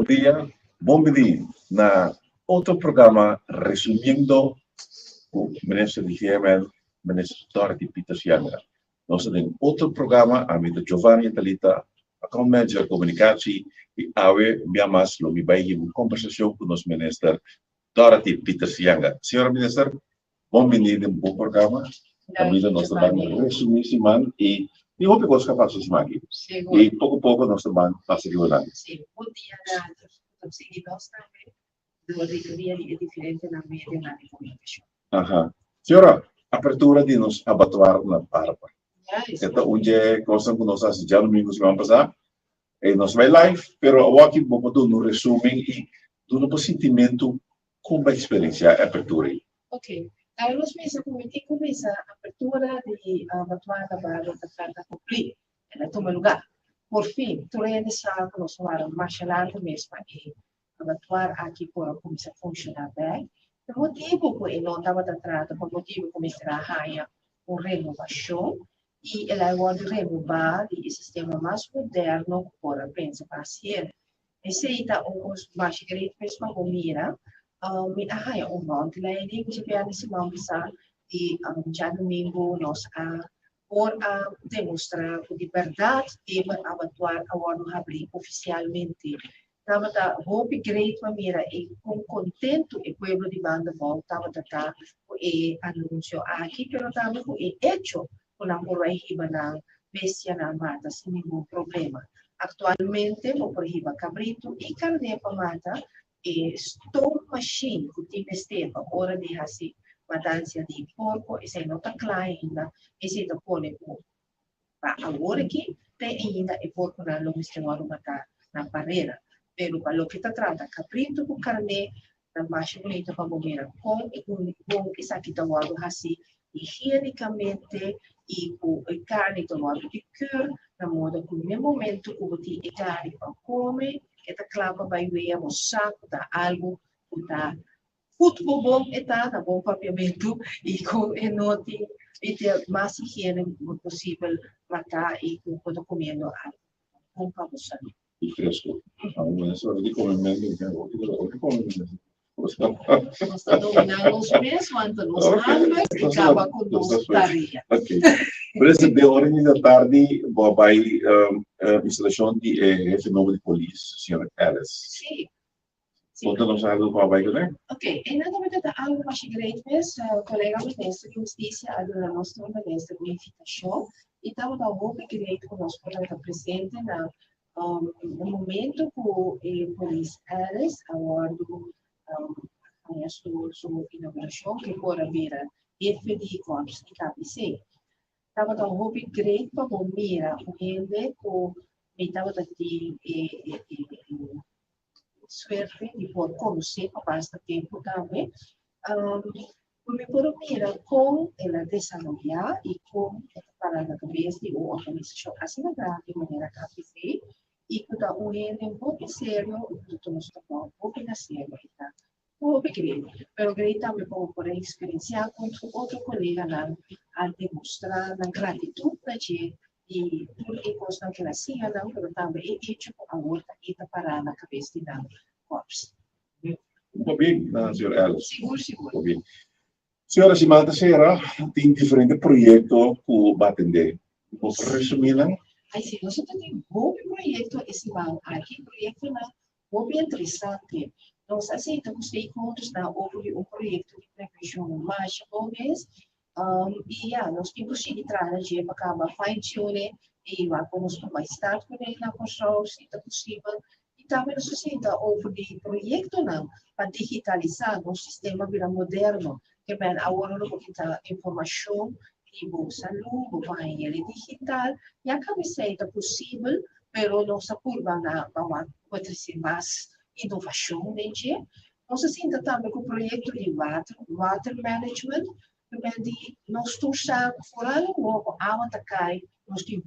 Bom dia, bom dia. Na outro programa, resumindo o ministro de Higiene, ministro Dorothy Peter Sianga. Nós temos outro programa, a mim Giovanni Talita, account manager comunicatie, e awe biamas lomi baigi uma conversação com o nosso ministro Dorothy Peter Sianga. Senhora ministra, bom dia no bom programa. Também nós estamos resumir semana e eu vou pegar os capazes de aqui. E pouco a pouco nós estamos passando lá. Sim, bom dia a todos seguidores também. Do auditoria é diferente na mídia e na comunicação. Aha. Senhora, apertura de nos abatuar na Barba. Então, onde é que nós fazemos já domingo semana passada, e nós vai live, pero aqui vamos dar um resumo e dar um sentimento como a experiência a apertura. Ok. Nós mesmos começa a abertura de abatuar na Barba para cumprir, ela toma lugar. Por fim, turende sabe nós vamos mais largo mesmo e abatuar aqui para começar a funcionar bem. O motivo que não estava tratado, o motivo que começar a ganhar uma renovação e ela agora renovar o sistema mais moderno para pensar para ser. Esse aí está mais grande mesmo como mira, me arranha monte lá e que já nesse momento e já domingo nós por demonstrar que de verdade deve abatuar agora no abrir oficialmente. Estava da hope great maneira e com contento e pueblo de banda volta estava e anúncio aqui pero também e hecho com a corriba na bestia na mata sem nenhum problema. Atualmente o corriba cabrito e carne para mata e stone machine que tem esteva hora de assim matança de porco e se nota ainda e se da pone para agora aqui tem ainda e porco na longa estimado matar na barreira. Pero para lo que está trata cabrito com carne na mais bonita para comer com essa aqui está algo assim higienicamente e com carne tomado de cur na moda que no momento que você é carne para comer que está claro vai ver o saco da algo que está muito bom está na bom papiamento e com enote e ter mais higiene possível matar e com quando comendo algo com paposa E fresco. Mas eu digo como mesmo, nós estamos dominando os mesmos, então nós ambos e acaba com nossa tarefa. Ok. Por isso, de hora da tarde, vai instalação de fenômeno de polícia, senhora Alice. Sim. Conta-nos algo para vai né? Ok. E nada mais da algo mais grande, o colega ministro de Justiça, a nossa ministra de Unificação, e estava da boa grande conosco para estar presente no momento que o polícia Alice, agora a sua inauguração, que fora vir a FD Corps e KPC. Estava da hobby great para o mira, o gente com estava da suerte de por conhecer para bastante tempo também. Me por mira com ela desarrollar e com para a cabeça de uma organização assinada de maneira KPC e que da um gente muito sério, tudo nos tomou muito na sério, tá? Muito grande, pero grande também por experienciar com outro colega a demonstrar a gratidão da gente e tudo que coisa que ela tinha, não, pero também é hecho com a outra e tá para na cabeça de não, corpos. Muito bem, senhora Alice. Seguro. Muito bem. Senhora Simanta Serra, tem diferentes projetos que vai atender. Posso resumir, não? Aí sim, nós temos um projeto esse ano aqui, projeto muito interessante. Nós aceitamos stakeholders na houve projeto de previsão mais mês e nós temos que entrar na GEPA para fine-tune e vamos mais tarde com ele na construção, se é possível. E também nós aceitamos houve projeto para digitalizar o sistema vira moderno, que bem agora não pode ter informação e boa saúde, vai ele digital, e a camiseta possível, pero nossa curva pode ser mais inovação, né? Nós ainda também com o projeto de water management, que nós estamos fora do mundo, água está cai, nós temos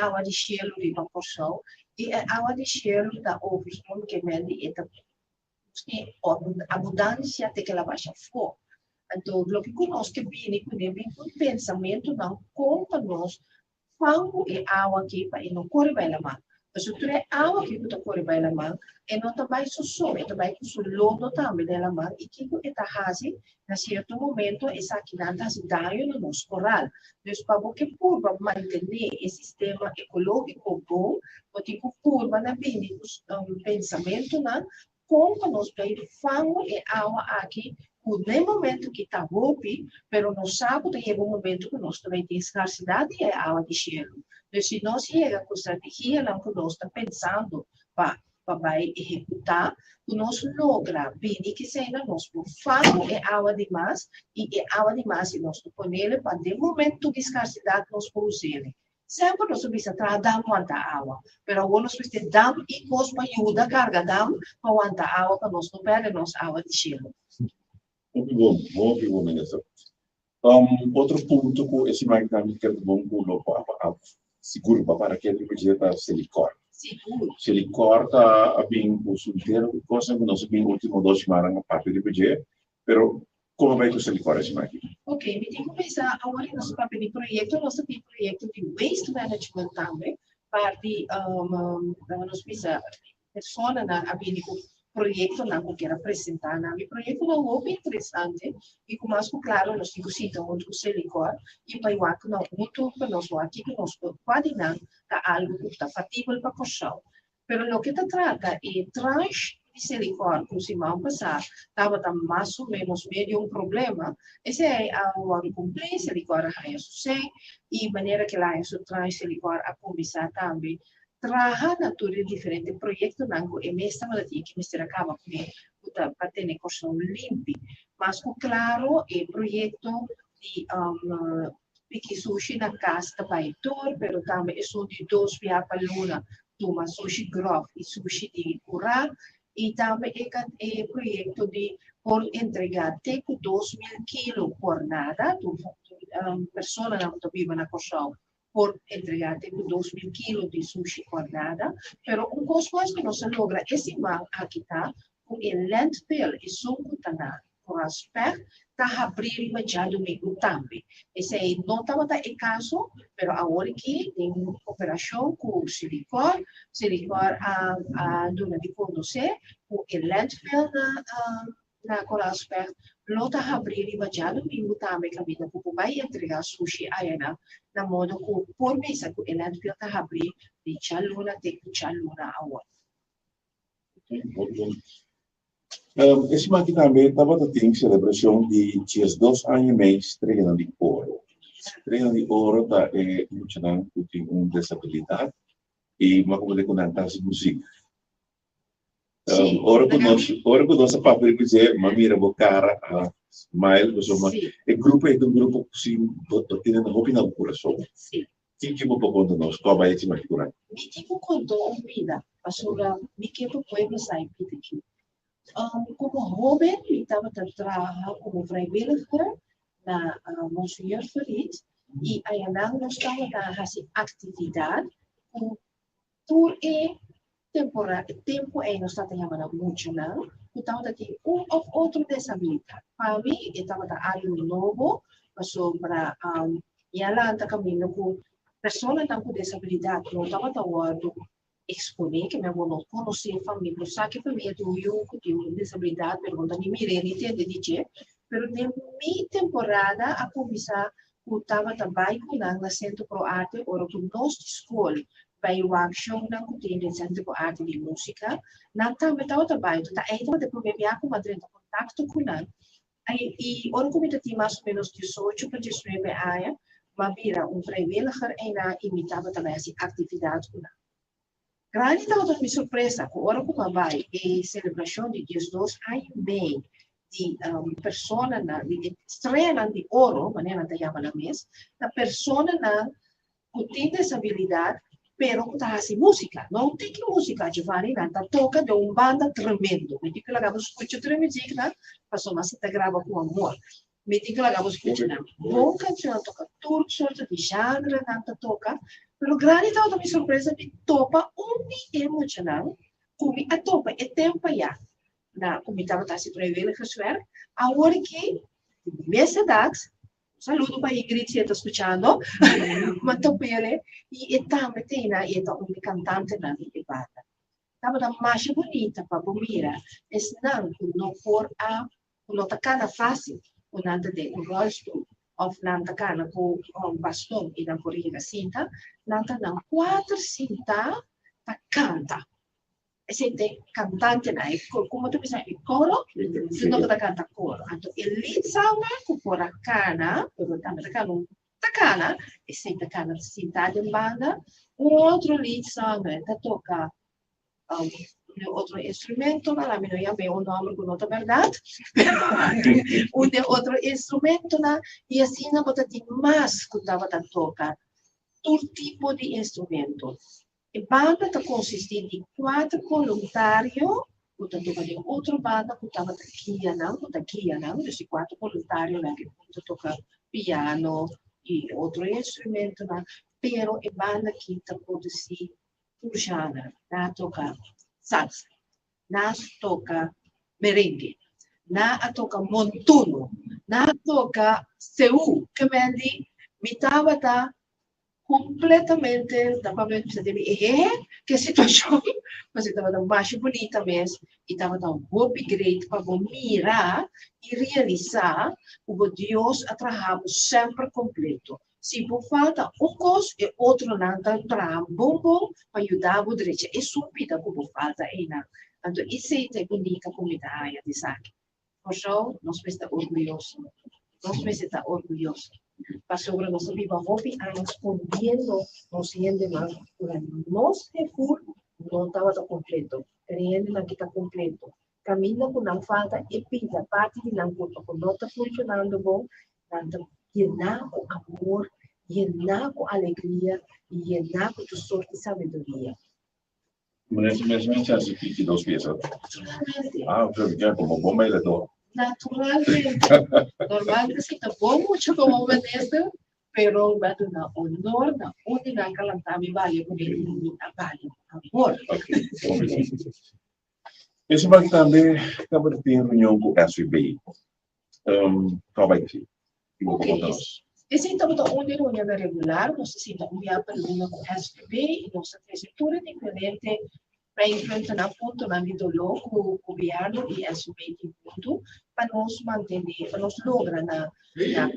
água de gelo de evaporação e a água de gelo da overflow que vem e a abundância de que ela baixa fora. Então, o que conosco que vem com o pensamento não conta nós quando é água aqui para não correr bem lá, Dus tu é água que tu corre vai la man, e não também só, e também com o lodo também dela man, e que tu está fazendo, na certo momento, essa aqui não está se dando no nosso coral. Então, para você purba manter o sistema ecológico bom, porque purba na bem pensamento na como nós vamos e água aqui, no momento que está roupi, pero não sabe que chega um momento que nós também tem escassidade e água de cheiro. Então, se nós chega com estratégia, não que nós está pensando para vai executar, nós logra bem que seja nós famo é água demais e água demais e nós ponele para de momento de escassidade nós usar. Sempre nós precisa dar muita água, mas agora nós precisamos dar e nós para ajuda carga dar para muita água para nós não perder nossa água de cheiro. Muito bom, ministro. Outro ponto que esse mais também quer bom seguro para que ele veja silicone. Seguro. Silicone está bem consultado, coisa que nós bem último 2 semanas na parte de budget, pero como vai com silicone esse mais? Ok, me tem que pensar agora nosso papel de projeto, nosso projeto de waste management também, parte nós precisa pessoa na abinico projeto na que quer apresentar na o projeto é muito interessante e como mais claro nós temos cita muito silicone e para o que não muito para nós aqui que nós pode não tá algo que está factível para coxão. Pero lo que se trata é tranche de silicone que se mal passar estava mais ou menos meio problema esse é o que cumprir silicone a sucesso e maneira que lá isso tranche silicone a começar também trabalhar na tudo diferente projeto nango e mesmo da que me acaba com para ter negócio limpo mas claro é projeto de Piki sushi na casa para tour, pero também é só de 2 via para luna, toma sushi grof e sushi de curá, e também é projeto de por entregar até 2.000 quilos por nada, pessoa não está viva na coxão, por entregar até 2.000 quilos de sushi por nada, pero coisa que não se logra esse mal aqui tá, com o landfill e sucutana, com aspecto está abrir imediato mesmo também. Esse aí não estava em caso, mas agora que tem operação com o silicone a dona de conhecer, com o landfill na aspecto, não está abrir imediato mesmo também, que a vida vai entregar sushi aí na modo que por mês que o landfill está abrir de chaluna até chaluna agora. Esse aqui também estava tendo celebração de 2 anos e meio estreia de ouro. Estreia de ouro tá muito não tem uma disabilidade e uma coisa com dança música. Ora que nós papel dizer mamira bocara a smile pessoa e grupo é um grupo que se tem na roupa na coração. Sim. Que vou contar nós qual vai esse mais curado. Me tipo contou vida, pastora me que tu pueblo sai pitiqui. Como jovem, eu estava trabalhando como vrijwilliger na Monsenhor Feliz e aí nós estávamos a fazer atividade por tempo aí nós estávamos chamando muito não, eu estava aqui ou outro disabilidade. Para mim, eu estava algo novo, sobre e ela está caminhando com pessoas com disabilidade, não estava tão exponer que me não conhecer família, sabe que família do eu que tem disabilidade, pergunta me mire, nem entende dizer, pero de minha temporada a começar eu estava trabalhando na Centro Pro Arte, ora com nossa escola, vai o workshop na que tem Centro Pro Arte de música, na também estava trabalhando, tá aí estava depois me com uma direta contato com ela, aí e ora como eu tinha mais ou menos 18 para 19 anos, mas vira vrijwilliger e na imitava também as atividades com ela. Grande estava minha surpresa, que agora como vai a celebração de 2 anos e meio de pessoa na estreia de ouro, maneira de chamar na mês, a pessoa na que tem disabilidade, pero que está fazendo música, não tem que música de variedade, toca de uma banda tremendo, me diz que ela acaba escutando tremendo, passou mas se grava com amor. Me diz que ela acaba escutando, boa canção, toca tudo sorte de genre, nada toca. Pero grande estava minha surpresa de topa emocional, como a topa é tempo já na como estava se prevendo que agora que nessa idade Saludo para Ingrid si está escuchando. Matopere, y esta metina, y esta un cantante na di banda. Tava da mais bonita para mira, es não no for a no tacana fácil, o nada de um rolstoel, of não tacana com bastão e não por ir cinta, nada não quatro cinta ta canta. Sente cantante na como tu bisa coro, se não da canta coro. Então ele sabe que por a cana, por tacana, e se tacana cinta de banda, outro lead sabe, ta toca outro instrumento, na minha llame um nome com outra verdade, outro instrumento, e assim não pode ter mais que estava a tocar, todo tipo de instrumento. A banda consiste de 4 voluntários, portanto, de outra banda que estava aqui, não, desses 4 voluntários, que toca piano e outro instrumento, pero a banda que pode ser puxada, toca salsa, toca merengue, toca montuno, toca seu, que me estava completamente da para que situação, mas estava tão baixo bonita mesmo, e estava tão upgrade para mirar e realizar o Deus a trabalho sempre completo. Se por falta coisa e outro não está bom para ajudar o direito, é súbita que por falta ainda. Então isso é bonita comunidade de saque. Por isso nós estamos orgulhosos, para sobre nós viva hopi escondiendo nos siguiente más nos de full não estava completo, creyendo que está completo, camina com não falta e pinta parte de não culpa com não está funcionando bom, tanto llenar com amor, llenar com alegria e llenar com tu sorte e sabedoria. Mas já se fica 2 vezes. Já como bom mais legal. Naturalmente, normalmente está bom muito como Vanessa, pero va a honor na única calantami vale por ele vale amor. Esse banco também acaba de ter reunião com o SVB. Qual vai ser? Esse então é uma reunião regular, nós estamos uma reunião com o SVB e nossa estrutura diferente para enfrentar ponto na vida logo o governo e SVB de ponto para nós manter, para nós lograr na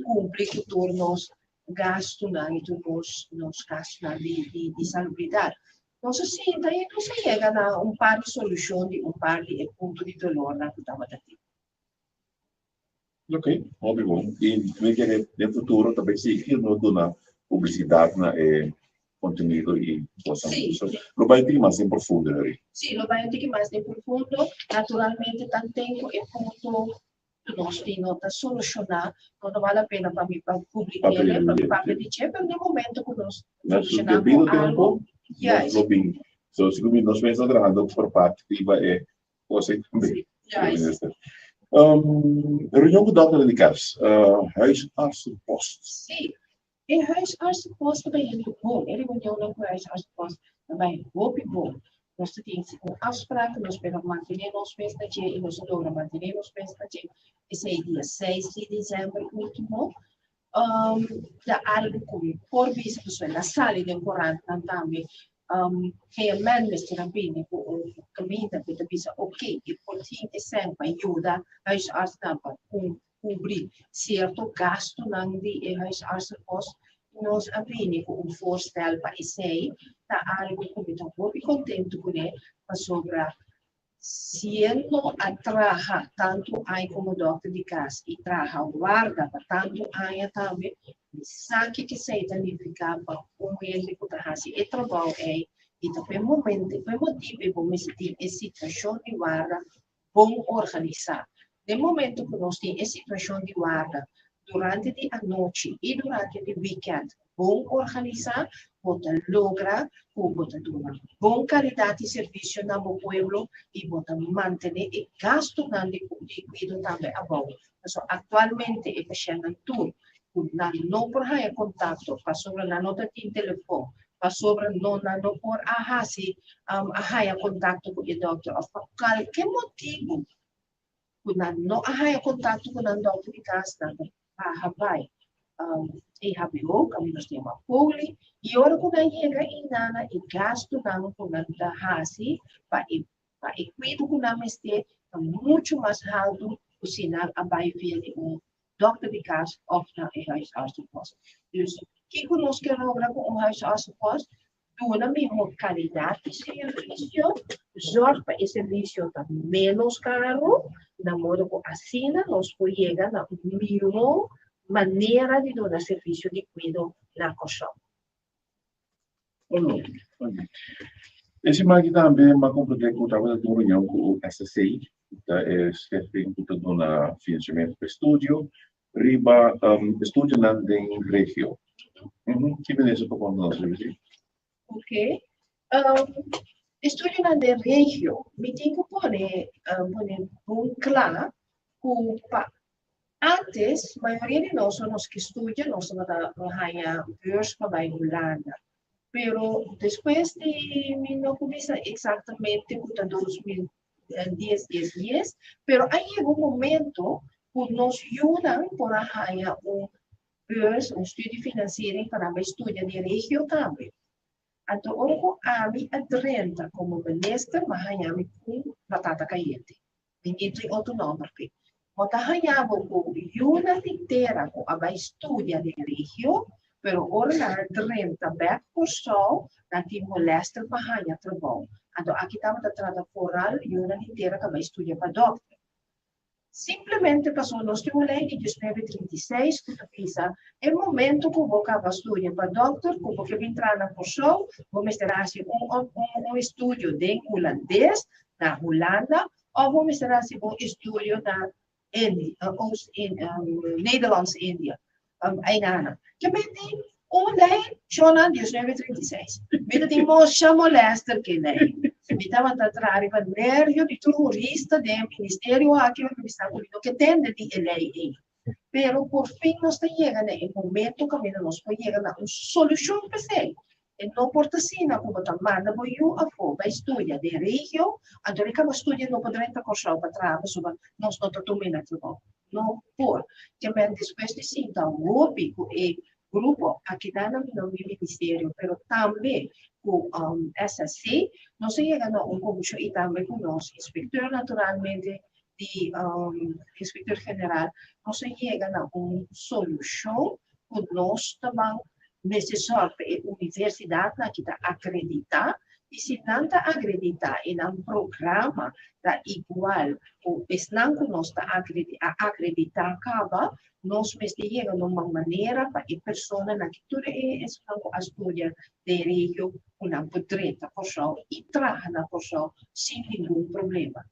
cumprir todos os gastos na e todos os gastos de salubridade. Nós assim daí nós chega na par de solução de par de ponto de dolor na que estava daqui. Ok, muito bom. E no futuro também se que não dá publicidade na conteúdo e possam. Lo vai ter mais em profundo, né? Sim, lo vai ter mais em profundo. Naturalmente, tanto tempo e ponto nós temos que solucionar. Não vale a pena para mim para publicar, para dizer, mas no momento que nós solucionamos algo, so se nós vamos trabalhando por parte que vai você também. Reunião com data de casos, huisartsenpost. Sim, e huisartsenpost também é muito bom. Ele reunião com huisartsenpost também é bom. Nós temos afspraken, nós pegamos manter nos festas e nós logramos manter nos festas. Esse é dia 6 de dezembro último. Da algo como por vista pessoal, na sala de Corante também. Realmente terapia o caminho da vida bisa ok e por fim é sempre ajuda a huisartsen cobrir certo gasto não de huisartsenpost nós abrimos com voorstel para isso tá algo que eu estou muito contente com ele para sobre sendo a trabalhar tanto aí como doctor de casa e trabalhar guarda para tanto aí também sabe que se identificar para ele que está fazendo e trabalho é e também momento bom essa situação de guarda bom organizar no momento que nós temos essa situação de guarda durante a noite e durante o weekend bom organizar bota logra bota dar bom qualidade de serviço na meu pueblo e bota manter e gasto de cuidado também a bom atualmente é chegando tudo não por aí contato para sobre na nota de telefone para sobre não por a contato com o doutor por qualquer motivo não a contato com o doutor de casa vai EHBO, kami nós temos poli, e agora quando chega em nana e gasto não com a hasi, para e cuido com a meste, muito mais alto o sinal abai via de dokter de casa of na huisarts post. Dus que conosco que logra com huisarts post, doen a mesma qualidade de serviço, zorg para esse serviço tá menos caro, na modo que assina nós podemos na mesma maneira de dar serviço de cuidado na costa. Olha, esse aqui também uma completar com o trabalho de reunião com o SSI, que é chefe de na financiamento para estúdio, riba estúdio na den regio. Que beleza para quando nós vemos. Ok. Estúdio na den regio, me tem que pôr bom claro que antes, a maioria de nós que estudam, nós vamos a beurs para a Holanda. Pero depois de não começar exatamente com 2010, pero aí chegou um momento que nós ajudam por a beurs, estudo financeiro para a estudar de região também. Então, orgo a mim adrenta como ministro, mas a mim com batata caliente. Entre outro nome, mas a com una inteira com a estudar de região, pero ora adrenta back por só na tipo leste para a trabalho. Então, aqui estamos a tratar foral e una inteira que vai estudar para doctor. Simplesmente passou nós temos lei de 1936 que visa é momento que vou acabar estudando para doctor, que vou entrar na porção, vou misturar estudo de holandês na Holanda, ou vou misturar um estudo na Nederlands-Índia. Ainda. Que me tem lei já de 1936. Me tem moça molesta que lei. Me estava a tratar para nervio de terrorista do Ministério aqui no Estado Unido que tem de lei. Pero por fim nós chegamos em momento que nós podemos a uma solução para isso. E não porta assim, como está manda para eu a fora estudar de região, então ele acaba estudando não poderia estar correndo para trás, sobre nós não tomamos tudo. Não por, que me depois de sim, então o grupo aqui dá no ministério, pero também com SSC, nós chegamos a comissão e também com nós, inspector naturalmente de inspector general, nós chegamos a uma solução que nós também necessário para a universidade que está acreditar e se não está acreditar em um programa da igual ou se não nós está acreditar acaba nós chegamos de uma maneira para a pessoa que tudo é a história de região não poderia e trabalhar na pessoa sem nenhum problema.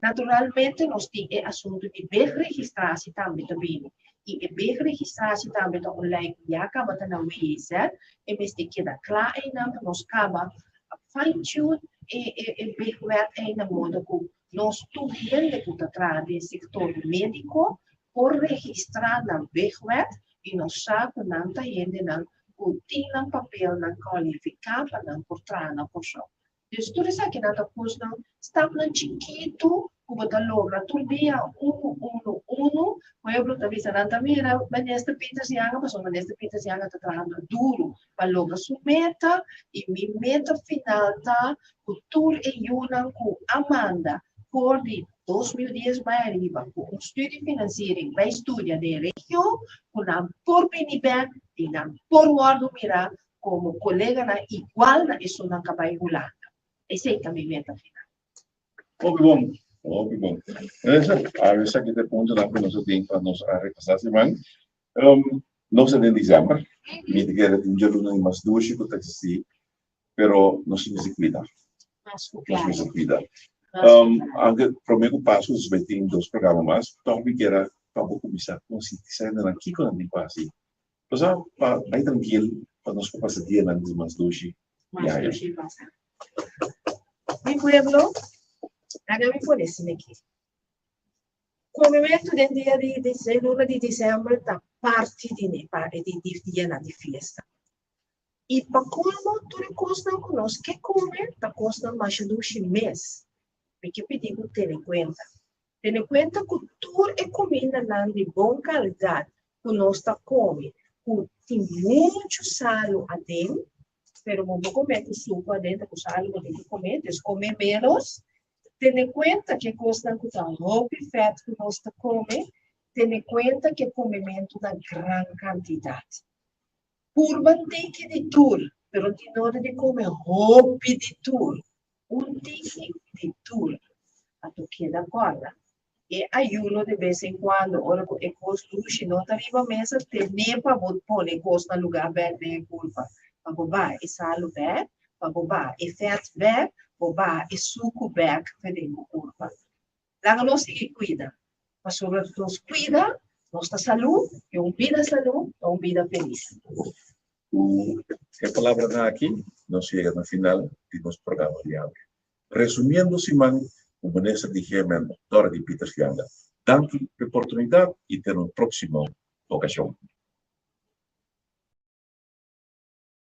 Naturalmente, nós temos o assunto de bem registrar-se também. E bem registrar-se também da online, já acaba de não ver, e mas tem que dar claro ainda, nós acaba fine-tune e bem ainda modo que nós tudo ainda que está do setor médico, por registrar na webwet e nós sabemos que não está ainda não tem papel não qualificado para não portar na pessoa. Então, tudo isso aqui não está no chiquito, como está logra todo dia, o pueblo está visando mira, Vanessa Peters Yanga, mas Vanessa Peters Yanga está trabalhando duro para lograr sua meta, e minha meta final está com tudo e uma com Amanda, por de 2010 para arriba, com estudo financeiro, vai estudar de região, com a por bem e na por guardo mirar, como colega na igual na isso não acaba Holanda. Esse é a minha meta final. Óbvio bom. A veces aqui te ponto na nossa tempo para nós repassar semana. Nós é em dezembro, me quero ter um mais dois que está assim, pero nós temos que cuidar. Nós temos que cuidar. Anche prometo passo os 22 programas mais, então me quero para começar a conscientizar na aqui quando me passe. Então, vai tranquilo para nós passar dia na mais dois. Mi pueblo, hágame por eso aqui. Come metto del dia di l'ora di dicembre da parte di dia di festa. E para como tudo custa conosco que come, tá custa mais de 2 meses. Porque pedimos ter em conta. Ter em conta que tudo é comida de boa qualidade que nós está come. tem muito sal adentro, pero não vou comer com suco adentro, com sal, não tem que comer, então comer menos. Tendo em conta que custa com o roupa e feto que nós come, tendo em conta que comemos na grande quantidade. Curva tem que de tudo, pero não hora de comer roupa de tudo. Tem de tudo. A tu queda corda. E ajuno de vez em quando, ora que é coisa luxo, não está arriba a mesa, tem nem para pôr coisa no lugar verde de curva. Para bobar, e salo verde, para bobar, e feto verde, bobar, e suco verde, fedendo curva. Lá nós tem que cuidar. Mas sobre nós cuida, nossa saúde, é uma vida saúde, é uma vida feliz. A palavra aqui, nós chegamos no final de nosso programa de hoje. Resumindo, Simão, o ministro de Higiene, Dora de Peter Sianga, dando a oportunidade e ter uma próxima ocasião.